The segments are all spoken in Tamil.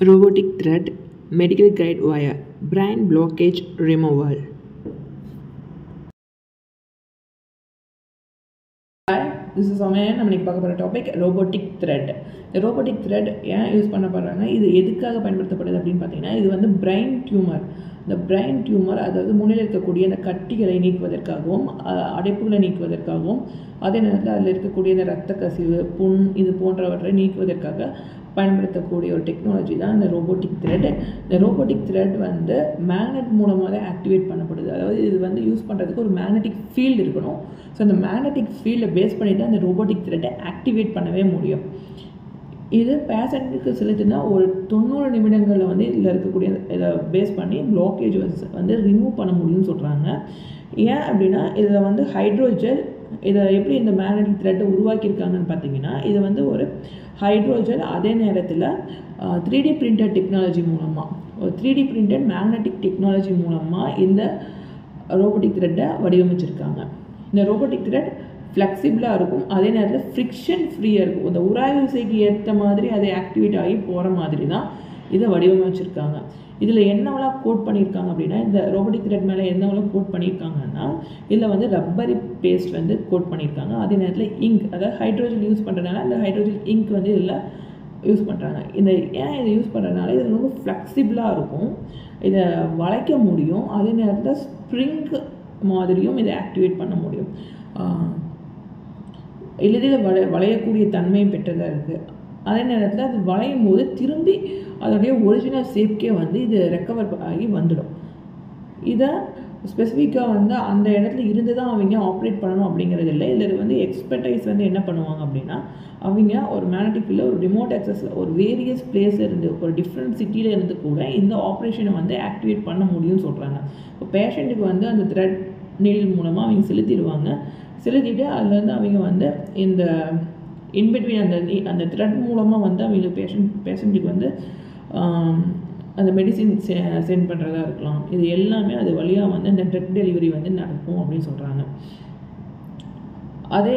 Robotic thread, medical guide wire, brain blockage removal. Hi, this is Soumya. நம்ம இன்னைக்கு பார்க்க போற டாபிக் robotic thread. இந்த robotic thread ஏன் யூஸ் பண்ண போறாங்க, இது எதுக்காக பயன்படுத்தப்படுது அப்படின்னு பார்த்தீங்கன்னா, இது வந்து பிரெயின் டியூமர். இந்த பிரெயின் டியூமர் அதாவது மூளையில் இருக்கக்கூடிய அந்த கட்டிகளை நீக்குவதற்காகவும் அடைப்புகளை நீக்குவதற்காகவும் அதே நேரத்தில் அதில் இருக்கக்கூடிய இந்த ரத்த கசிவு புண் இது போன்றவற்றை நீக்குவதற்காக பயன்படுத்தக்கூடிய ஒரு டெக்னாலஜி தான் இந்த ரோபோட்டிக் த்ரெட். இந்த ரோபோட்டிக் த்ரெட் வந்து மேக்னெட் மூலமாக தான் ஆக்டிவேட் பண்ணப்படுது. அதாவது இது வந்து யூஸ் பண்ணுறதுக்கு ஒரு மேக்னெட்டிக் ஃபீல்டு இருக்கணும். ஸோ அந்த மேக்னெட்டிக் ஃபீல்டை பேஸ் பண்ணி தான் இந்த ரோபோட்டிக் த்ரெட்டை ஆக்டிவேட் பண்ணவே முடியும். இது பேஷண்ட்டுக்கு செலுத்தினா ஒரு 90 நிமிடங்களில் வந்து இதில் இருக்கக்கூடிய இதை பேஸ் பண்ணி பிளாக்கேஜ் வந்து ரிமூவ் பண்ண முடியும்னு சொல்கிறாங்க. ஏன் அப்படின்னா இதில் வந்து ஹைட்ரோஜெல் இதை எப்படி இந்த மேக்னெட்டிக் த்ரெட்டை உருவாக்கியிருக்காங்கன்னு பார்த்தீங்கன்னா, இது வந்து ஒரு ஹைட்ரோஜெல் அதே நேரத்தில் 3D பிரிண்டட் டெக்னாலஜி மூலமாக ஒரு 3D பிரிண்டட் மேக்னெட்டிக் டெக்னாலஜி மூலமாக இந்த ரோபோட்டிக் த்ரெட்டை வடிவமைச்சிருக்காங்க. இந்த ரோபோட்டிக் த்ரெட் ஃப்ளெக்சிபிளாக இருக்கும், அதே நேரத்தில் ஃப்ரிக்ஷன் ஃப்ரீயாக இருக்கும். இந்த உராய்வு விசைக்கு ஏற்ற மாதிரி அதை ஆக்டிவேட் ஆகி போகிற மாதிரி தான் இதை வடிவமைச்சிருக்காங்க. இதில் என்னவெல்லாம் கோட் பண்ணியிருக்காங்க அப்படின்னா, இந்த ரோபோட்டிக் த்ரெட் மேலே என்னவெல்லாம் கோட் பண்ணியிருக்காங்கன்னா, இதில் வந்து ரப்பரி பேஸ்ட் வந்து கோட் பண்ணியிருக்காங்க. அதே நேரத்தில் இங்க், அதாவது ஹைட்ரோஜன் யூஸ் பண்ணுறதுனால அந்த ஹைட்ரோஜன் இங்க் வந்து இதில் யூஸ் பண்ணுறாங்க. இந்த ஏன் இதை யூஸ் பண்ணுறதுனால இது ரொம்ப ஃப்ளெக்சிபிளாக இருக்கும், இதை வளைக்க முடியும், அதே நேரத்தில் ஸ்ப்ரிங் மாதிரியும் இதை ஆக்டிவேட் பண்ண முடியும். எளிதில் வளையக்கூடிய தன்மையும் பெற்றதாக இருக்குது. அதே நேரத்தில் அது வளையும் போது திரும்பி அதோடைய ஒரிஜினல் ஷேப்கே வந்து இது ரெக்கவர் ஆகி வந்துடும். இதை ஸ்பெசிஃபிக்காக வந்து அந்த இடத்துல இருந்து தான் அவங்க ஆப்ரேட் பண்ணணும் அப்படிங்கிறது இல்லை. இதில் வந்து எக்ஸ்பர்டைஸ் வந்து என்ன பண்ணுவாங்க அப்படின்னா, அவங்க ஒரு மேக்னெட்டிக் ஃபீல்டில் ஒரு ரிமோட் ஆக்சஸில் ஒரு வேரியஸ் பிளேஸில் இருந்து ஒரு டிஃப்ரெண்ட் சிட்டியில் இருந்து கூட இந்த ஆப்ரேஷனை வந்து ஆக்டிவேட் பண்ண முடியும்னு சொல்கிறாங்க. இப்போ பேஷண்ட்டுக்கு வந்து அந்த த்ரெட் நீடில் மூலமாக அவங்க செலுத்திடுவாங்க. செலுத்திட்டு அதுலேருந்து அவங்க வந்து இந்த இன்பிட்வீன் அந்த த்ரெட் மூலமாக வந்து அவங்க பேஷண்ட்டுக்கு வந்து அந்த மெடிசின் சென்ட் பண்ணுறதா இருக்கலாம். இது எல்லாமே அது வழியாக வந்து அந்த ட்ரக் டெலிவரி வந்து நடக்கும் அப்படின்னு சொல்கிறாங்க. அதே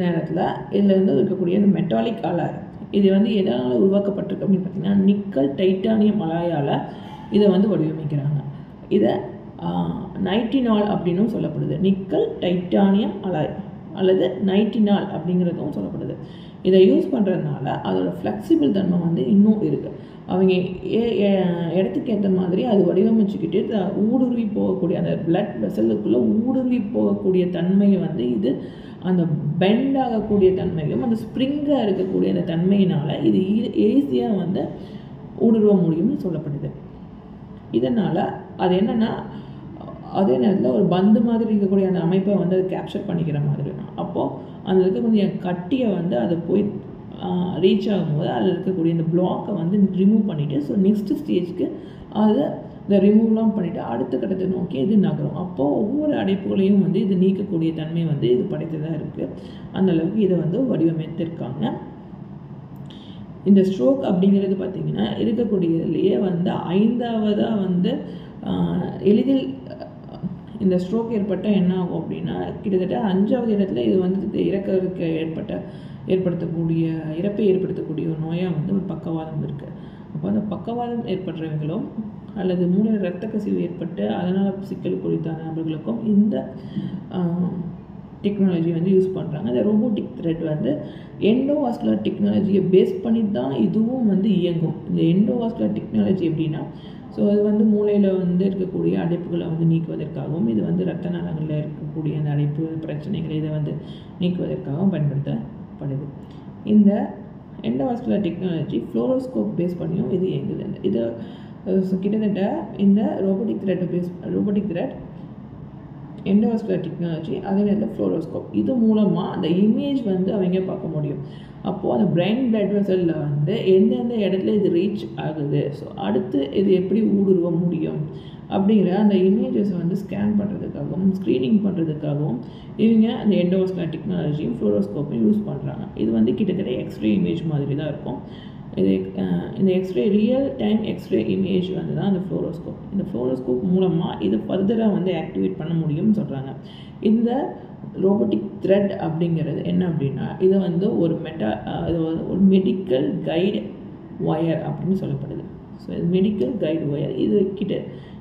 நேரத்தில் இதில் வந்து இருக்கக்கூடிய இந்த மெட்டாலிக் அலாய் இது வந்து எதனால் உருவாக்கப்பட்டிருக்கு அப்படின்னு பார்த்தீங்கன்னா, நிக்கல் டைட்டானியம் அலாயால் இதை வந்து வடிவமைக்கிறாங்க. இதை நைட்டினால் அப்படின்னும் சொல்லப்படுது. நிக்கல் டைட்டானியம் அலாய் அல்லது நைட்டினால் அப்படிங்கிறதும் சொல்லப்படுது. இதை யூஸ் பண்ணுறதுனால அதோட ஃப்ளெக்சிபிள் தன்மை வந்து இன்னும் இருக்குது. அவங்க இடத்துக்கு ஏற்ற மாதிரி அது வடிவமைச்சுக்கிட்டு ஊடுருவி போகக்கூடிய அந்த பிளட் வெசலுக்குள்ளே ஊடுருவி போகக்கூடிய தன்மையை வந்து இது அந்த பெண்ட் ஆகக்கூடிய தன்மையும் அந்த ஸ்ப்ரிங்காக இருக்கக்கூடிய அந்த தன்மையினால் இது ஈஸியாக வந்து ஊடுருவ முடியும்னு சொல்லப்படுது. இதனால் அது என்னென்னா, அதே நேரத்தில் ஒரு பந்து மாதிரி இருக்கக்கூடிய அந்த அமைப்பை வந்து அது கேப்சர் பண்ணிக்கிற மாதிரி இருக்கும். அப்போது அதில் இருக்கக்கூடிய கட்டியை வந்து அது போய் ரீச் ஆகும்போது அதில் இருக்கக்கூடிய இந்த பிளாக்கை வந்து ரிமூவ் பண்ணிவிட்டு ஸோ நெக்ஸ்ட்டு ஸ்டேஜ்க்கு அதை இந்த ரிமூவ்லாம் பண்ணிவிட்டு அடுத்த கட்டத்தை நோக்கி இது நகரும். அப்போது ஒவ்வொரு அடைப்புகளையும் வந்து இது நீக்கக்கூடிய தன்மை வந்து இது படைத்ததாக இருக்குது. அந்தளவுக்கு இதை வந்து வடிவமைத்திருக்காங்க. இந்த ஸ்ட்ரோக் அப்படிங்கிறது பார்த்திங்கன்னா இருக்கக்கூடியதுலேயே வந்து 5ஆவதாக வந்து எளிதில் இந்த ஸ்ட்ரோக் ஏற்பட்டால் என்ன ஆகும் அப்படின்னா, கிட்டத்தட்ட 5ஆவது இடத்துல இது வந்து இறக்கறதுக்கு இறப்பை ஏற்படுத்தக்கூடிய ஒரு நோயாக வந்து ஒரு பக்கவாதம் இருக்குது. அப்போ அந்த பக்கவாதம் ஏற்படுறவங்களும் அல்லது மூளையில் இரத்த கசிவு ஏற்பட்டு அதனால் சிக்கல் குறித்தான நபர்களுக்கும் இந்த டெக்னாலஜி வந்து யூஸ் பண்ணுறாங்க. இந்த ரோபோட்டிக் த்ரெட் வந்து எண்டோவாஸ்குலர் டெக்னாலஜியை பேஸ் பண்ணி தான் இதுவும் வந்து இயங்கும். இந்த எண்டோவாஸ்குலர் டெக்னாலஜி எப்படின்னா, ஸோ அது வந்து மூளையில் வந்து இருக்கக்கூடிய அடைப்புகளை வந்து நீக்குவதற்காகவும் இது வந்து ரத்த நாளங்களில் இருக்கக்கூடிய அந்த அடைப்பு பிரச்சனைகளை இதை வந்து நீக்குவதற்காகவும் பயன்படுத்தப்படுது. இந்த எண்டோவாஸ்குலர் டெக்னாலஜி ஃப்ளோரோஸ்கோப் பேஸ் பண்ணியும் இது இயங்குது. இது கிட்டத்தட்ட இந்த ரோபோட்டிக் த்ரெட் எண்டோவாஸ்குலர் டெக்னாலஜி அதே நேரத்தில் ஃப்ளோரோஸ்கோப் இது மூலமாக அந்த இமேஜ் வந்து அவங்க பார்க்க முடியும். அப்போது அந்த பிரெயின் பிளட் வெசலில் வந்து எந்தெந்த இடத்துல இது ரீச் ஆகுது, ஸோ அடுத்து இது எப்படி ஊடுருவ முடியும் அப்படிங்கிற அந்த இமேஜஸை வந்து ஸ்கேன் பண்ணுறதுக்காகவும் ஸ்க்ரீனிங் பண்ணுறதுக்காகவும் இவங்க அந்த எண்டோவாஸ்குலர் டெக்னாலஜியும் ஃப்ளோரோஸ்கோப்பையும் யூஸ் பண்ணுறாங்க. இது வந்து கிட்டத்தட்ட எக்ஸ்ரே இமேஜ் மாதிரி தான் இருக்கும். இந்த x-ray real time x-ray image வந்து தான் அந்த ஃப்ளோரோஸ்கோப். இந்த ஃப்ளோரோஸ்கோப் மூலமாக இதை ஃபர்தராக வந்து ஆக்டிவேட் பண்ண முடியும்னு சொல்கிறாங்க. இந்த ரோபோட்டிக் த்ரெட் அப்படிங்கிறது என்ன அப்படின்னா, இது வந்து ஒரு மெடிக்கல் கைடு ஒயர் அப்படின்னு சொல்லப்படுது. ஸோ இது மெடிக்கல் கைடு ஒயர்.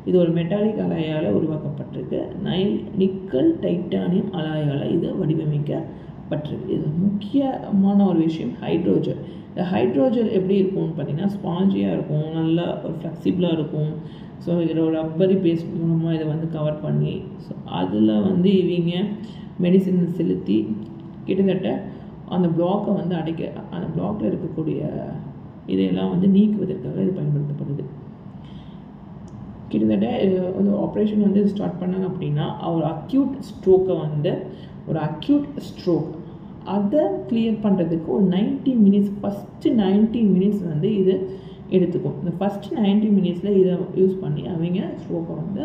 இது ஒரு மெட்டாலிக் அலாயால் உருவாக்கப்பட்டிருக்கு. நிக்கல் டைட்டானியம் அலாயால் இது வடிவமைக்கப்பட்டிருக்கு. இது முக்கியமான ஒரு விஷயம் ஹைட்ரோஜல். இந்த ஹைட்ரோஜல் எப்படி இருக்கும்னு பார்த்தீங்கன்னா ஸ்பாஞ்சியாக இருக்கும், நல்லா ஒரு ஃப்ளெக்சிபிளாக இருக்கும். ஸோ இதோட ரப்பரி பேஸ்ட் மூலமாக இதை வந்து கவர் பண்ணி ஸோ அதில் வந்து இவங்க மெடிசின் செலுத்தி கிட்டத்தட்ட அந்த பிளாக்கை வந்து அந்த பிளாக்கில் இருக்கக்கூடிய இதையெல்லாம் வந்து நீக்குவதற்காக இது பயன்படுத்தப்படுது. கிட்டத்தட்ட ஒரு ஆப்ரேஷன் வந்து ஸ்டார்ட் பண்ணாங்க அப்படின்னா ஒரு அக்யூட் ஸ்ட்ரோக் அதை கிளியர் பண்ணுறதுக்கு ஒரு 90 மினிட்ஸ் ஃபஸ்ட்டு 90 மினிட்ஸ் வந்து இது எடுத்துக்கும். இந்த ஃபஸ்ட்டு 90 மினிட்ஸில் இதை யூஸ் பண்ணி அவங்க ஸ்ட்ரோக்கை வந்து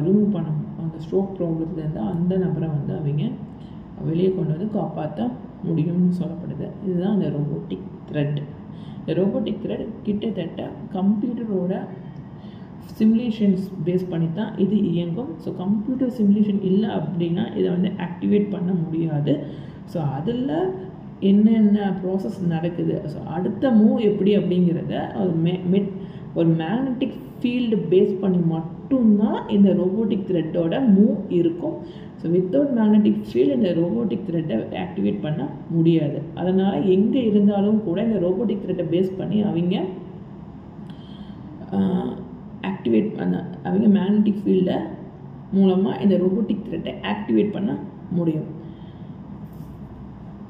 ரிமூவ் பண்ணணும். அந்த ஸ்ட்ரோக் ப்ராப்ளத்துலேருந்து அந்த நபரை வந்து அவங்க வெளியே கொண்டு வந்து காப்பாற்ற முடியும்னு சொல்லப்படுது. இதுதான் அந்த ரோபோட்டிக் த்ரெட். இந்த ரோபோட்டிக் த்ரெட் கிட்டத்தட்ட கம்ப்யூட்டரோட சிமுலேஷன்ஸ் பேஸ் பண்ணி தான் இது இயங்கும். ஸோ கம்ப்யூட்டர் சிமுலேஷன் இல்லை அப்படின்னா இதை வந்து ஆக்டிவேட் பண்ண முடியாது. ஸோ அதில் என்னென்ன ப்ராசஸ் நடக்குது, ஸோ அடுத்த மூவ் எப்படி அப்படிங்கிறத ஒரு மேக்னெட்டிக் ஃபீல்டு பேஸ் பண்ணி மட்டும்தான் இந்த ரோபோட்டிக் த்ரெட்டோட மூவ் இருக்கும். ஸோ வித்தவுட் மேக்னெட்டிக் ஃபீல்டு இந்த ரோபோட்டிக் த்ரெட்டை ஆக்டிவேட் பண்ண முடியாது. அதனால் எங்கே இருந்தாலும் கூட இந்த ரோபோட்டிக் த்ரெட்டை பேஸ் பண்ணி அவங்க மேக்னெட்டிக் ஃபீல்டை மூலமாக இந்த ரோபோட்டிக் த்ரெட்டை ஆக்டிவேட் பண்ண முடியும்.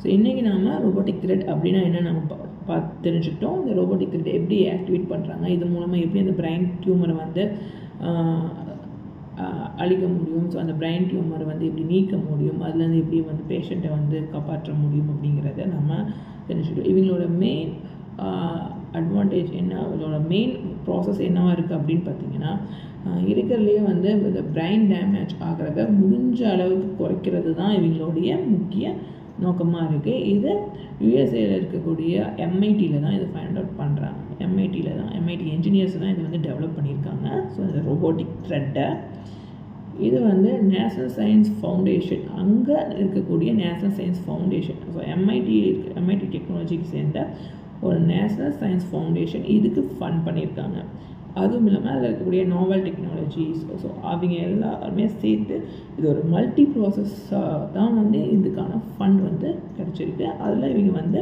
ஸோ இன்றைக்கி நாம் ரோபோட்டிக் த்ரெட் அப்படின்னா என்ன நம்ம தெரிஞ்சுக்கிட்டோம். இந்த ரோபோட்டிக் த்ரெட் எப்படி ஆக்டிவேட் பண்ணுறாங்க, இது மூலமாக எப்படி அந்த பிரைன் டியூமரை வந்து அழிக்க முடியும், ஸோ அந்த பிரைன் டியூமரை வந்து எப்படி நீக்க முடியும், அதுலேருந்து எப்படி வந்து பேஷண்ட்டை வந்து காப்பாற்ற முடியும் அப்படிங்கிறத நம்ம தெரிஞ்சுக்கிட்டோம். இவங்களோட மெயின் அட்வான்டேஜ் என்ன, அதோட மெயின் ப்ராசஸ் என்னவாக இருக்குது அப்படின்னு பார்த்தீங்கன்னா இருக்கிறதுலேயே வந்து இந்த பிரைன் டேமேஜ் ஆகிறத முடிஞ்ச அளவுக்கு குறைக்கிறது தான் இவங்களுடைய முக்கிய நோக்கமாக இருக்குது. இது யூஎஸ்ஏயில் இருக்கக்கூடிய எம்ஐடியில் தான் இதை ஃபைண்ட் அவுட் பண்ணுறாங்க. எம்ஐடி என்ஜினியர்ஸ் தான் இதை வந்து டெவலப் பண்ணியிருக்காங்க. ஸோ இந்த ரோபோட்டிக் த்ரெட்டை இது வந்து நேஷ்னல் சயின்ஸ் ஃபவுண்டேஷன், அங்கே இருக்கக்கூடிய national science foundation, so MIT டெக்னாலஜிக்கு சேர்ந்த ஒரு நேஷ்னல் சயின்ஸ் ஃபவுண்டேஷன் இதுக்கு ஃபண்ட் பண்ணியிருக்காங்க. அதுவும் இல்லாமல் அதில் இருக்கக்கூடிய நாவல் டெக்னாலஜிஸ், ஸோ அவங்க எல்லாருமே சேர்த்து இது ஒரு மல்டி ப்ராசஸாக தான் வந்து இதுக்கான ஃபண்ட் வந்து கிடச்சிருக்கு. அதில் இவங்க வந்து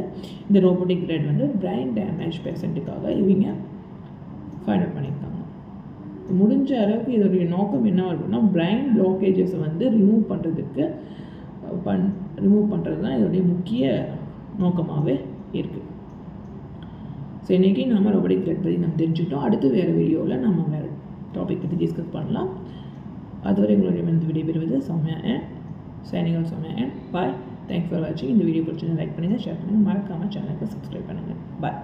இந்த ரோபோட்டிக் த்ரெட் வந்து பிரைன் டேமேஜ் பேஷண்ட்டுக்காக இவங்க ஃபைண்ட் அவுட் பண்ணியிருக்காங்க. முடிஞ்ச அளவுக்கு இதோடைய நோக்கம் என்ன இருக்குன்னா பிரைன் பிளாக்கேஜஸை வந்து ரிமூவ் பண்ணுறது தான் இதோடைய முக்கிய நோக்கமாகவே இருக்குது. ஸோ இன்றைக்கி நம்ம ரோபோட்டிக் த்ரெட் பற்றி நம்ம தெரிஞ்சுக்கிட்டோம். அடுத்து வேறு வீடியோவில் நம்ம வேறு டாபிக் பற்றி டிஸ்கஸ் பண்ணலாம். அதுவரை உங்களுடைய விடைபெறுவது Soumya and signing off Soumya and bye. Thanks for வாட்சிங். இந்த வீடியோ பிடிச்சிருந்தா லைக் பண்ணுங்கள், ஷேர் பண்ணுங்கள், மறக்காமல் சேனலுக்கு சப்ஸ்கிரைப் பண்ணுங்கள். பாய்.